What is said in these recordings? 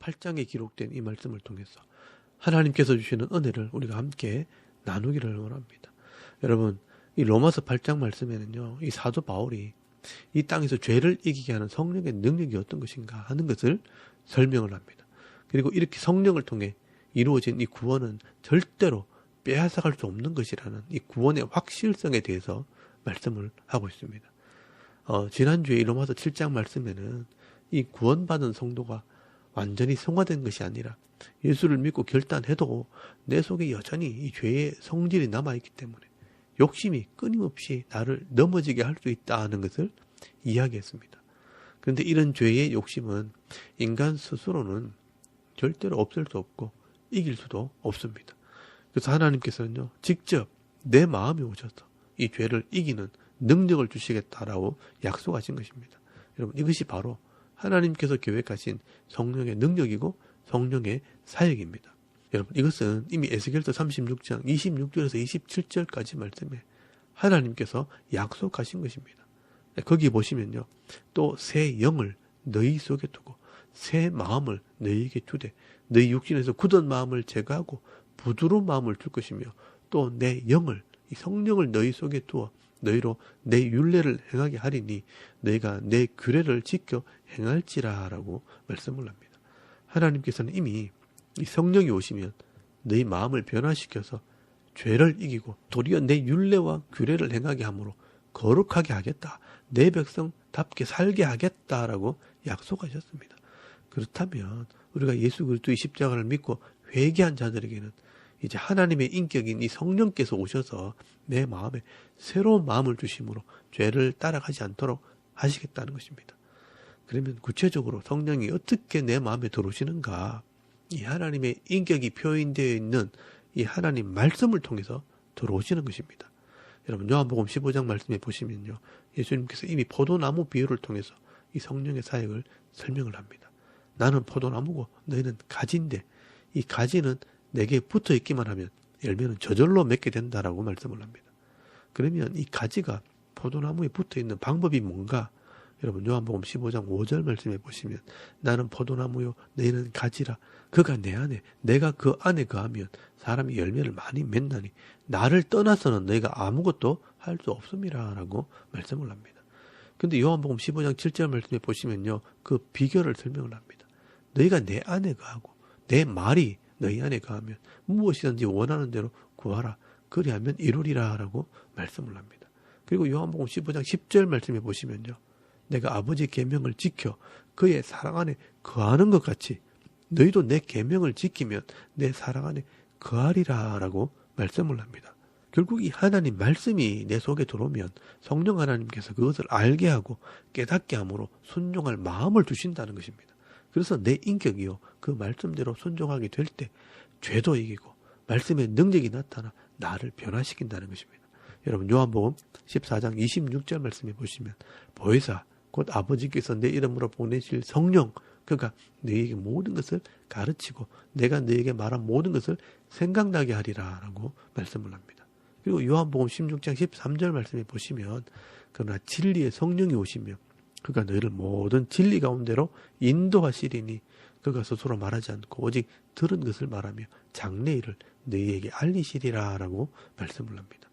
8장에 기록된 이 말씀을 통해서 하나님께서 주시는 은혜를 우리가 함께 나누기를 원합니다. 여러분, 이 로마서 8장 말씀에는요, 이 사도 바울이 이 땅에서 죄를 이기게 하는 성령의 능력이 어떤 것인가 하는 것을 설명을 합니다. 그리고 이렇게 성령을 통해 이루어진 이 구원은 절대로 빼앗아갈 수 없는 것이라는 이 구원의 확실성에 대해서 말씀을 하고 있습니다. 지난주에 이 로마서 7장 말씀에는 이 구원받은 성도가 완전히 성화된 것이 아니라 예수를 믿고 결단해도 내 속에 여전히 이 죄의 성질이 남아있기 때문에 욕심이 끊임없이 나를 넘어지게 할 수 있다 하는 것을 이야기했습니다. 그런데 이런 죄의 욕심은 인간 스스로는 절대로 없앨 수 없고 이길 수도 없습니다. 그래서 하나님께서는요, 직접 내 마음에 오셔서 이 죄를 이기는 능력을 주시겠다라고 약속하신 것입니다. 여러분, 이것이 바로 하나님께서 계획하신 성령의 능력이고 성령의 사역입니다. 여러분, 이것은 이미 에스겔서 36장 26절에서 27절까지 말씀에 하나님께서 약속하신 것입니다. 거기 보시면요, 또 새 영을 너희 속에 두고 새 마음을 너희에게 주되 너희 육신에서 굳은 마음을 제거하고 부드러운 마음을 줄 것이며 또 내 영을, 이 성령을 너희 속에 두어 너희로 내 율례를 행하게 하리니 너희가 내 규례를 지켜 행할지라라고 말씀을 합니다. 하나님께서는 이미 이 성령이 오시면 너희 마음을 변화시켜서 죄를 이기고 도리어 내 율례와 규례를 행하게 함으로 거룩하게 하겠다. 내 백성답게 살게 하겠다라고 약속하셨습니다. 그렇다면 우리가 예수 그리스도의 십자가를 믿고 회개한 자들에게는 이제 하나님의 인격인 이 성령께서 오셔서 내 마음에 새로운 마음을 주심으로 죄를 따라가지 않도록 하시겠다는 것입니다. 그러면 구체적으로 성령이 어떻게 내 마음에 들어오시는가? 이 하나님의 인격이 표현되어 있는 이 하나님 말씀을 통해서 들어오시는 것입니다. 여러분, 요한복음 15장 말씀에 보시면요, 예수님께서 이미 포도나무 비유를 통해서 이 성령의 사역을 설명을 합니다. 나는 포도나무고 너희는 가지인데 이 가지는 내게 붙어 있기만 하면 열매는 저절로 맺게 된다라고 말씀을 합니다. 그러면 이 가지가 포도나무에 붙어 있는 방법이 뭔가? 여러분, 요한복음 15장 5절 말씀에 보시면 나는 포도나무요 너희는 가지라. 그가 내 안에 내가 그 안에 거하면 사람이 열매를 많이 맺나니 나를 떠나서는 너희가 아무것도 할 수 없음이라 라고 말씀을 합니다. 근데 요한복음 15장 7절 말씀에 보시면요, 그 비결을 설명을 합니다. 너희가 내 안에 거하고 내 말이 너희 안에 거하면 무엇이든지 원하는 대로 구하라. 그리하면 이루리라 라고 말씀을 합니다. 그리고 요한복음 15장 10절 말씀에 보시면요, 내가 아버지 계명을 지켜 그의 사랑 안에 거하는 것 같이 너희도 내 계명을 지키면 내 사랑 안에 거하리라 라고 말씀을 합니다. 결국 이 하나님 말씀이 내 속에 들어오면 성령 하나님께서 그것을 알게 하고 깨닫게 함으로 순종할 마음을 주신다는 것입니다. 그래서 내 인격이요, 그 말씀대로 순종하게 될 때 죄도 이기고 말씀의 능력이 나타나 나를 변화시킨다는 것입니다. 여러분, 요한복음 14장 26절 말씀에 보시면 보혜사 곧 아버지께서 내 이름으로 보내실 성령, 그가 너희에게 모든 것을 가르치고 내가 너희에게 말한 모든 것을 생각나게 하리라 라고 말씀을 합니다. 그리고 요한복음 16장 13절 말씀에 보시면 그러나 진리의 성령이 오시며 그가 너희를 모든 진리 가운데로 인도하시리니 그가 스스로 말하지 않고 오직 들은 것을 말하며 장래일을 너희에게 알리시리라 라고 말씀을 합니다.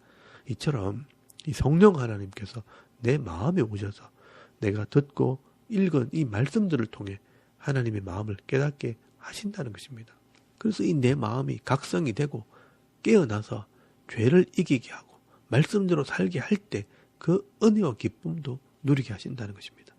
이처럼 이 성령 하나님께서 내 마음에 오셔서 내가 듣고 읽은 이 말씀들을 통해 하나님의 마음을 깨닫게 하신다는 것입니다. 그래서 이 내 마음이 각성이 되고 깨어나서 죄를 이기게 하고 말씀대로 살게 할 때 그 은혜와 기쁨도 누리게 하신다는 것입니다.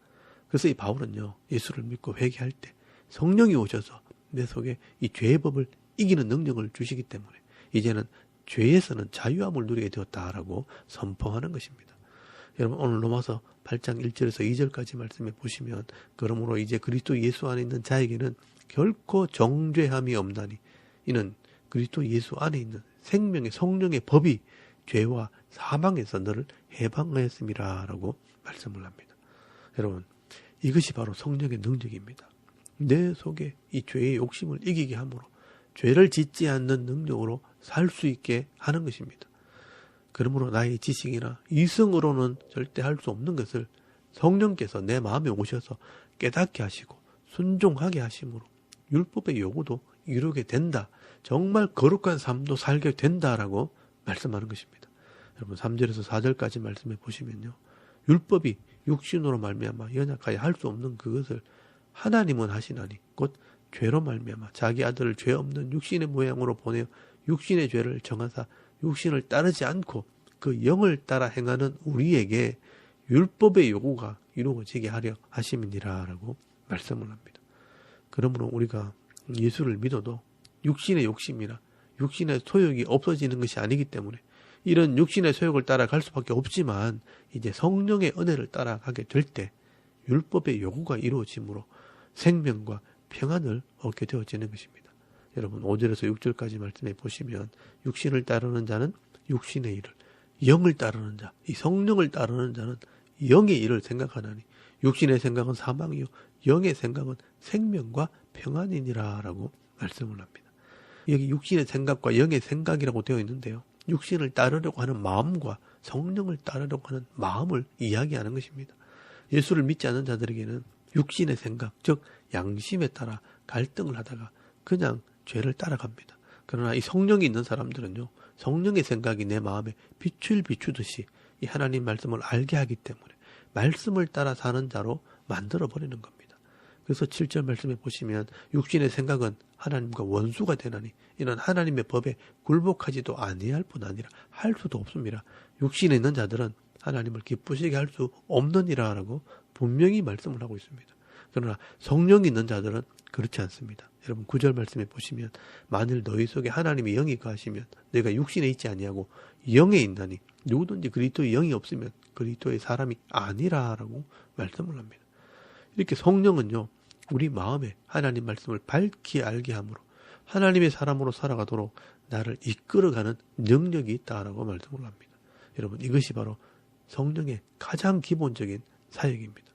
그래서 이 바울은요, 예수를 믿고 회개할 때 성령이 오셔서 내 속에 이 죄의 법을 이기는 능력을 주시기 때문에 이제는 죄에서는 자유함을 누리게 되었다라고 선포하는 것입니다. 여러분, 오늘 로마서 8장 1절에서 2절까지 말씀해 보시면 그러므로 이제 그리스도 예수 안에 있는 자에게는 결코 정죄함이 없나니 이는 그리스도 예수 안에 있는 생명의 성령의 법이 죄와 사망에서 너를 해방하였음이라 라고 말씀을 합니다. 여러분, 이것이 바로 성령의 능력입니다. 내 속에 이 죄의 욕심을 이기게 함으로 죄를 짓지 않는 능력으로 살 수 있게 하는 것입니다. 그러므로 나의 지식이나 이성으로는 절대 할 수 없는 것을 성령께서 내 마음에 오셔서 깨닫게 하시고 순종하게 하심으로 율법의 요구도 이루게 된다. 정말 거룩한 삶도 살게 된다라고 말씀하는 것입니다. 여러분 3절에서 4절까지 말씀해 보시면요. 율법이 육신으로 말미암아 연약하여 할 수 없는 그것을 하나님은 하시나니 곧 죄로 말미암아 자기 아들을 죄 없는 육신의 모양으로 보내어 육신의 죄를 정하사 육신을 따르지 않고 그 영을 따라 행하는 우리에게 율법의 요구가 이루어지게 하려 하심이니라 라고 말씀을 합니다. 그러므로 우리가 예수를 믿어도 육신의 욕심이나 육신의 소욕이 없어지는 것이 아니기 때문에 이런 육신의 소욕을 따라갈 수밖에 없지만 이제 성령의 은혜를 따라가게 될 때 율법의 요구가 이루어지므로 생명과 평안을 얻게 되어지는 것입니다. 여러분 5절에서 6절까지 말씀해 보시면 육신을 따르는 자는 육신의 일을, 영을 따르는 자, 이 성령을 따르는 자는 영의 일을 생각하나니 육신의 생각은 사망이요 영의 생각은 생명과 평안이니라 라고 말씀을 합니다. 여기 육신의 생각과 영의 생각이라고 되어 있는데요. 육신을 따르려고 하는 마음과 성령을 따르려고 하는 마음을 이야기하는 것입니다. 예수를 믿지 않는 자들에게는 육신의 생각, 즉 양심에 따라 갈등을 하다가 그냥 죄를 따라갑니다. 그러나 이 성령이 있는 사람들은요. 성령의 생각이 내 마음에 빛을 비추듯이 이 하나님 말씀을 알게 하기 때문에 말씀을 따라 사는 자로 만들어버리는 겁니다. 그래서 7절 말씀에 보시면 육신의 생각은 하나님과 원수가 되나니 이는 하나님의 법에 굴복하지도 아니할 뿐 아니라 할 수도 없습니다. 육신에 있는 자들은 하나님을 기쁘시게 할 수 없느니라 라고 분명히 말씀을 하고 있습니다. 그러나 성령이 있는 자들은 그렇지 않습니다. 여러분 9절 말씀에 보시면 만일 너희 속에 하나님의 영이 거하시면 너희가 육신에 있지 아니하고 영에 있나니 누구든지 그리스도의 영이 없으면 그리스도의 사람이 아니라라고 말씀을 합니다. 이렇게 성령은요 우리 마음에 하나님 말씀을 밝히 알게 함으로 하나님의 사람으로 살아가도록 나를 이끌어가는 능력이 있다라고 말씀을 합니다. 여러분 이것이 바로 성령의 가장 기본적인 사역입니다.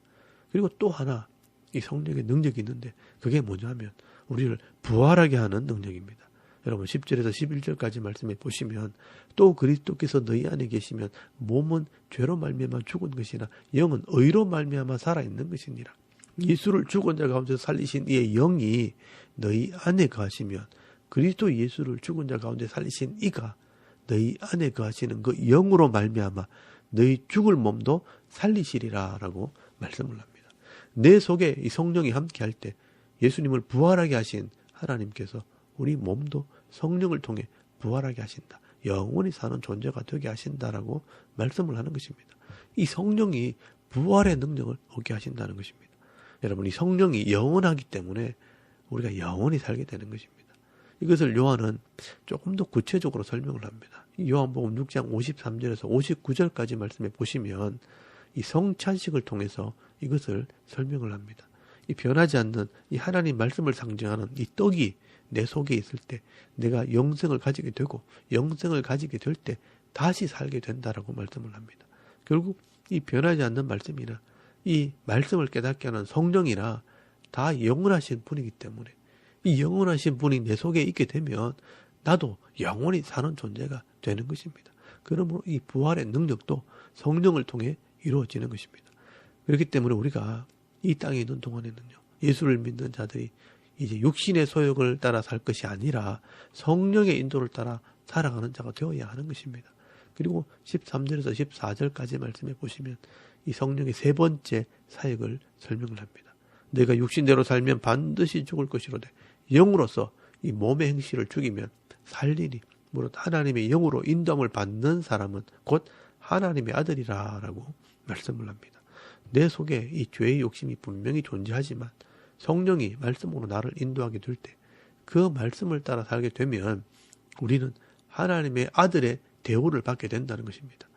그리고 또 하나 이 성령의 능력이 있는데 그게 뭐냐면 우리를 부활하게 하는 능력입니다. 여러분 10절에서 11절까지 말씀해 보시면 또 그리스도께서 너희 안에 계시면 몸은 죄로 말미암아 죽은 것이나 영은 의로 말미암아 살아있는 것이니라. 예수를 죽은 자 가운데서 살리신 이의 영이 너희 안에 거하시면 그리스도 예수를 죽은 자 가운데 살리신 이가 너희 안에 거하시는 그 영으로 말미암아 너희 죽을 몸도 살리시리라 라고 말씀을 합니다. 내 속에 이 성령이 함께 할 때 예수님을 부활하게 하신 하나님께서 우리 몸도 성령을 통해 부활하게 하신다. 영원히 사는 존재가 되게 하신다라고 말씀을 하는 것입니다. 이 성령이 부활의 능력을 얻게 하신다는 것입니다. 여러분 이 성령이 영원하기 때문에 우리가 영원히 살게 되는 것입니다. 이것을 요한은 조금 더 구체적으로 설명을 합니다. 요한복음 6장 53절에서 59절까지 말씀해 보시면 이 성찬식을 통해서 이것을 설명을 합니다. 이 변하지 않는 이 하나님 말씀을 상징하는 이 떡이 내 속에 있을 때 내가 영생을 가지게 되고 영생을 가지게 될 때 다시 살게 된다라고 말씀을 합니다. 결국 이 변하지 않는 말씀이나 이 말씀을 깨닫게 하는 성령이나 다 영원하신 분이기 때문에 이 영원하신 분이 내 속에 있게 되면 나도 영원히 사는 존재가 되는 것입니다. 그러므로 이 부활의 능력도 성령을 통해 이루어지는 것입니다. 그렇기 때문에 우리가 이 땅에 있는 동안에는요. 예수를 믿는 자들이 이제 육신의 소욕을 따라 살 것이 아니라 성령의 인도를 따라 살아가는 자가 되어야 하는 것입니다. 그리고 13절에서 14절까지 말씀해 보시면 이 성령의 세 번째 사역을 설명을 합니다. 내가 육신대로 살면 반드시 죽을 것이로되 영으로서 이 몸의 행실을 죽이면 살리니 무릇 하나님의 영으로 인도함을 받는 사람은 곧 하나님의 아들이라 라고 말씀을 합니다. 내 속에 이 죄의 욕심이 분명히 존재하지만 성령이 말씀으로 나를 인도하게 될 때 그 말씀을 따라 살게 되면 우리는 하나님의 아들의 대우를 받게 된다는 것입니다.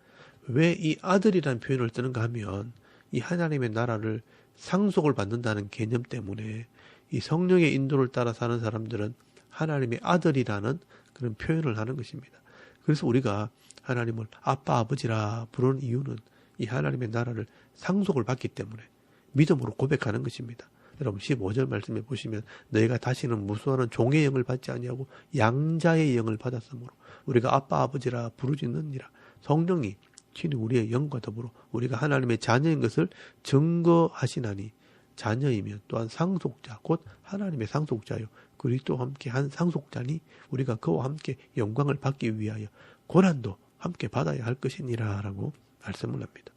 왜 이 아들이라는 표현을 쓰는가 하면 이 하나님의 나라를 상속을 받는다는 개념 때문에 이 성령의 인도를 따라 사는 사람들은 하나님의 아들이라는 그런 표현을 하는 것입니다. 그래서 우리가 하나님을 아빠 아버지라 부르는 이유는 이 하나님의 나라를 상속을 받기 때문에 믿음으로 고백하는 것입니다. 여러분 15절 말씀해 보시면 너희가 다시는 무수하는 종의 영을 받지 아니하고 양자의 영을 받았으므로 우리가 아빠 아버지라 부르짖느니라. 성령이 친히 우리의 영과 더불어 우리가 하나님의 자녀인 것을 증거하시나니 자녀이면 또한 상속자, 곧 하나님의 상속자요. 그리스도와 함께 한 상속자니 우리가 그와 함께 영광을 받기 위하여 고난도 함께 받아야 할 것이니라 라고 말씀을 합니다.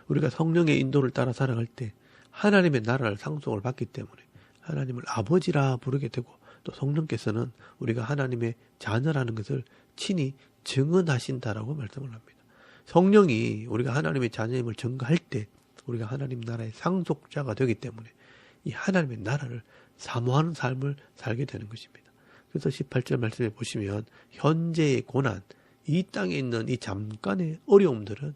우리가 성령의 인도를 따라 살아갈 때 하나님의 나라를 상속을 받기 때문에 하나님을 아버지라 부르게 되고 또 성령께서는 우리가 하나님의 자녀라는 것을 친히 증언하신다라고 말씀을 합니다. 성령이 우리가 하나님의 자녀임을 증거할 때 우리가 하나님 나라의 상속자가 되기 때문에 이 하나님의 나라를 사모하는 삶을 살게 되는 것입니다. 그래서 18절 말씀에 보시면 현재의 고난, 이 땅에 있는 이 잠깐의 어려움들은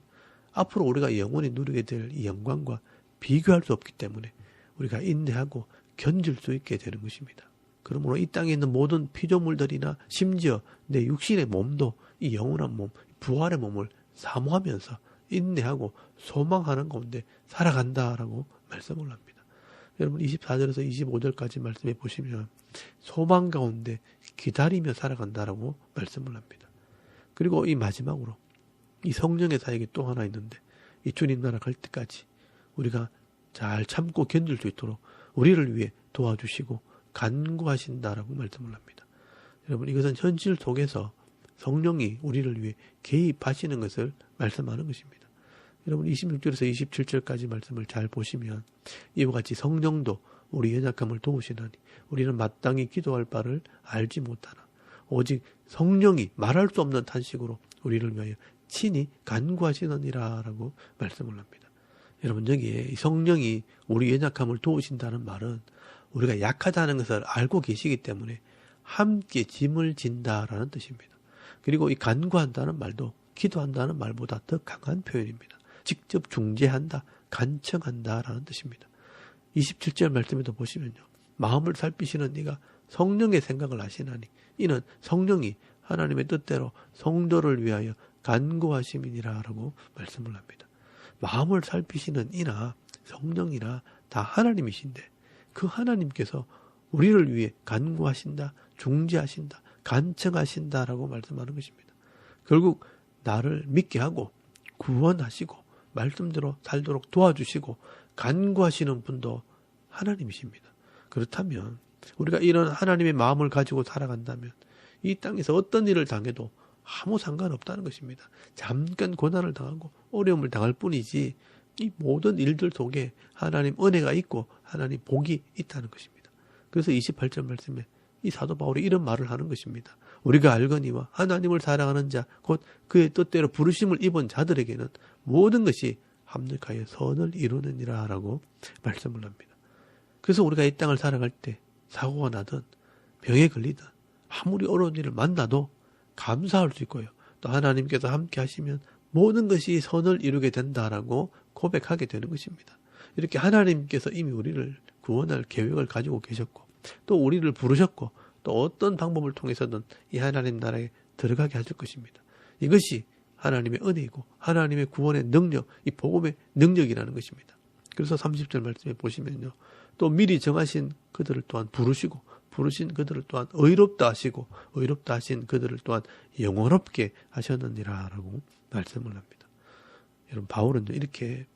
앞으로 우리가 영원히 누리게 될 이 영광과 비교할 수 없기 때문에 우리가 인내하고 견딜 수 있게 되는 것입니다. 그러므로 이 땅에 있는 모든 피조물들이나 심지어 내 육신의 몸도 이 영원한 몸, 부활의 몸을 사모하면서 인내하고 소망하는 가운데 살아간다라고 말씀을 합니다. 여러분 24절에서 25절까지 말씀해 보시면 소망 가운데 기다리며 살아간다라고 말씀을 합니다. 그리고 이 마지막으로 이 성령의 사역이 또 하나 있는데 이 주님 나라 갈 때까지 우리가 잘 참고 견딜 수 있도록 우리를 위해 도와주시고 간구하신다라고 말씀을 합니다. 여러분 이것은 현실 속에서 성령이 우리를 위해 개입하시는 것을 말씀하는 것입니다. 여러분 26절에서 27절까지 말씀을 잘 보시면 이와 같이 성령도 우리 연약함을 도우시나니 우리는 마땅히 기도할 바를 알지 못하나 오직 성령이 말할 수 없는 탄식으로 우리를 위하여 친히 간구하시느니라 라고 말씀을 합니다. 여러분 여기에 성령이 우리 연약함을 도우신다는 말은 우리가 약하다는 것을 알고 계시기 때문에 함께 짐을 진다라는 뜻입니다. 그리고 이 간구한다는 말도 기도한다는 말보다 더 강한 표현입니다. 직접 중재한다, 간청한다라는 뜻입니다. 27절 말씀에도 보시면요. 마음을 살피시는 네가 성령의 생각을 하시나니 이는 성령이 하나님의 뜻대로 성도를 위하여 간구하심이니라 라고 말씀을 합니다. 마음을 살피시는 이나 성령이나 다 하나님이신데 그 하나님께서 우리를 위해 간구하신다, 중재하신다, 간청하신다라고 말씀하는 것입니다. 결국 나를 믿게 하고 구원하시고 말씀대로 살도록 도와주시고 간구하시는 분도 하나님이십니다. 그렇다면 우리가 이런 하나님의 마음을 가지고 살아간다면 이 땅에서 어떤 일을 당해도 아무 상관없다는 것입니다. 잠깐 고난을 당하고 어려움을 당할 뿐이지 이 모든 일들 속에 하나님 은혜가 있고 하나님 복이 있다는 것입니다. 그래서 28절 말씀에 이 사도 바울이 이런 말을 하는 것입니다. 우리가 알거니와 하나님을 사랑하는 자 곧 그의 뜻대로 부르심을 입은 자들에게는 모든 것이 합력하여 선을 이루느니라 라고 말씀을 합니다. 그래서 우리가 이 땅을 살아갈 때 사고가 나든 병에 걸리든 아무리 어려운 일을 만나도 감사할 수 있고요. 또 하나님께서 함께 하시면 모든 것이 선을 이루게 된다라고 고백하게 되는 것입니다. 이렇게 하나님께서 이미 우리를 구원할 계획을 가지고 계셨고 또 우리를 부르셨고 또 어떤 방법을 통해서든 이 하나님 나라에 들어가게 하실 것입니다. 이것이 하나님의 은혜이고 하나님의 구원의 능력, 이 복음의 능력이라는 것입니다. 그래서 30절 말씀에 보시면요. 또 미리 정하신 그들을 또한 부르시고 부르신 그들을 또한 의롭다 하시고 의롭다 하신 그들을 또한 영원롭게 하셨느니라 라고 말씀을 합니다. 여러분 바울은 이렇게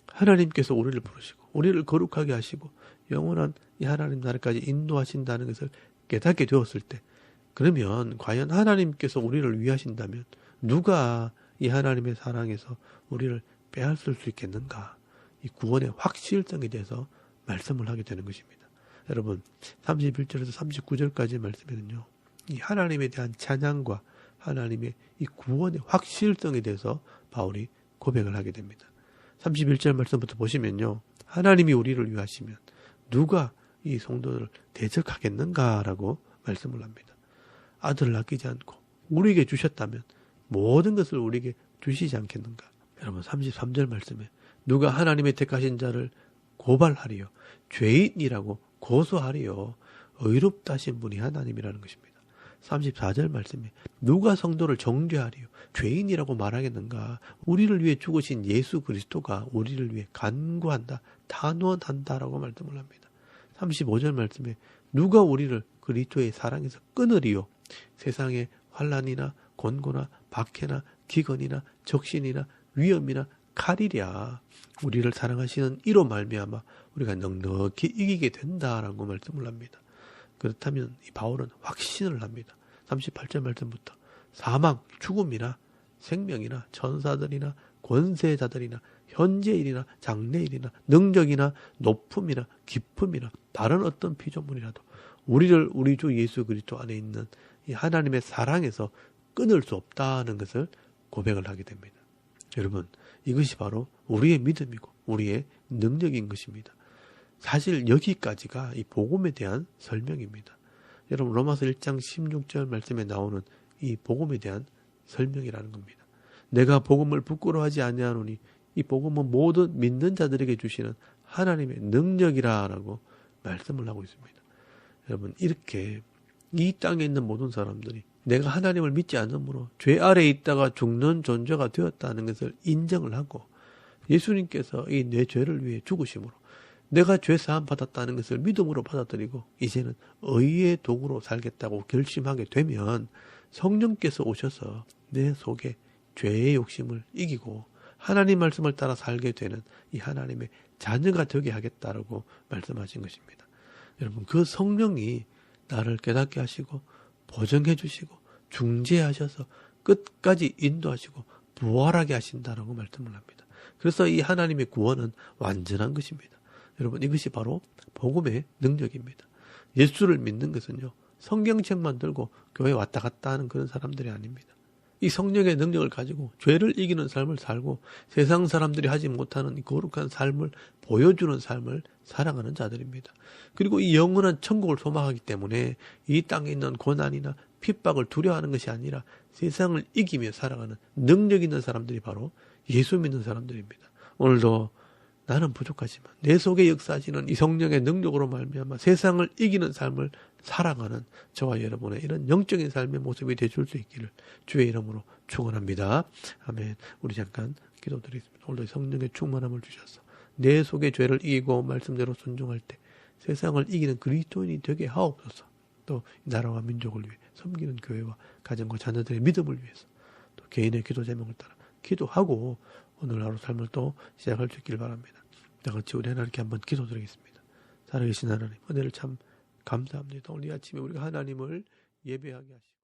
하나님께서 우리를 부르시고 우리를 거룩하게 하시고 영원한 이 하나님 나라까지 인도하신다는 것을 깨닫게 되었을 때 그러면 과연 하나님께서 우리를 위하신다면 누가 이 하나님의 사랑에서 우리를 빼앗을 수 있겠는가? 이 구원의 확실성에 대해서 말씀을 하게 되는 것입니다. 여러분 31절에서 39절까지 말씀에는요. 이 하나님에 대한 찬양과 하나님의 이 구원의 확실성에 대해서 바울이 고백을 하게 됩니다. 31절 말씀부터 보시면요. 하나님이 우리를 위하시면 누가 이 성도들을 대적하겠는가라고 말씀을 합니다. 아들을 아끼지 않고 우리에게 주셨다면 모든 것을 우리에게 주시지 않겠는가. 여러분 33절 말씀에 누가 하나님의 택하신 자를 고발하리요 죄인이라고 고소하리요 의롭다 하신 분이 하나님이라는 것입니다. 34절 말씀에 누가 성도를 정죄하리요 죄인이라고 말하겠는가. 우리를 위해 죽으신 예수 그리스도가 우리를 위해 간구한다 단원한다라고 말씀을 합니다. 35절 말씀에 누가 우리를 그리스도의 사랑에서 끊으리요 세상의 환난이나 곤고나 박해나 기근이나 적신이나 위험이나 칼이랴 우리를 사랑하시는 이로 말미암아 우리가 넉넉히 이기게 된다라고 말씀을 합니다. 그렇다면 이 바울은 확신을 합니다. 38절 말씀부터 사망, 죽음이나 생명이나 천사들이나 권세자들이나 현재일이나 장래일이나 능력이나 높음이나 깊음이나 다른 어떤 피조물이라도 우리를 우리 주 예수 그리스도 안에 있는 이 하나님의 사랑에서 끊을 수 없다는 것을 고백을 하게 됩니다. 여러분, 이것이 바로 우리의 믿음이고 우리의 능력인 것입니다. 사실 여기까지가 이 복음에 대한 설명입니다. 여러분, 로마서 1장 16절 말씀에 나오는 이 복음에 대한 설명이라는 겁니다. 내가 복음을 부끄러워하지 아니하노니 이 복음은 모든 믿는 자들에게 주시는 하나님의 능력이라고 말씀을 하고 있습니다. 여러분, 이렇게 이 땅에 있는 모든 사람들이 내가 하나님을 믿지 않으므로 죄 아래에 있다가 죽는 존재가 되었다는 것을 인정을 하고 예수님께서 이 내 죄를 위해 죽으심으로 내가 죄 사함 받았다는 것을 믿음으로 받아들이고 이제는 의의 도구로 살겠다고 결심하게 되면 성령께서 오셔서 내 속에 죄의 욕심을 이기고 하나님 말씀을 따라 살게 되는 이 하나님의 자녀가 되게 하겠다라고 말씀하신 것입니다. 여러분, 그 성령이 나를 깨닫게 하시고 보정해 주시고 중재하셔서 끝까지 인도하시고 부활하게 하신다라고 말씀을 합니다. 그래서 이 하나님의 구원은 완전한 것입니다. 여러분, 이것이 바로 복음의 능력입니다. 예수를 믿는 것은요, 성경책만 들고 교회 왔다 갔다 하는 그런 사람들이 아닙니다. 이 성령의 능력을 가지고 죄를 이기는 삶을 살고 세상 사람들이 하지 못하는 거룩한 삶을 보여주는 삶을 살아가는 자들입니다. 그리고 이 영원한 천국을 소망하기 때문에 이 땅에 있는 고난이나 핍박을 두려워하는 것이 아니라 세상을 이기며 살아가는 능력 있는 사람들이 바로 예수 믿는 사람들입니다. 오늘도 나는 부족하지만 내 속에 역사하시는 이 성령의 능력으로 말미암아 세상을 이기는 삶을 살아가는 저와 여러분의 이런 영적인 삶의 모습이 되줄 수 있기를 주의 이름으로 축원합니다. 아멘. 우리 잠깐 기도드리겠습니다. 오늘도 성령의 충만함을 주셔서 내 속의 죄를 이기고 말씀대로 순종할 때 세상을 이기는 그리스도인이 되게 하옵소서. 또 나라와 민족을 위해 섬기는 교회와 가정과 자녀들의 믿음을 위해서 또 개인의 기도 제목을 따라 기도하고 오늘 하루 삶을 또 시작할 수 있기를 바랍니다. 다 같이 우리 하나님께 한번 기도드리겠습니다. 살아계신 하나님, 은혜를 참 감사합니다. 오늘 이 아침에 우리가 하나님을 예배하게 하시고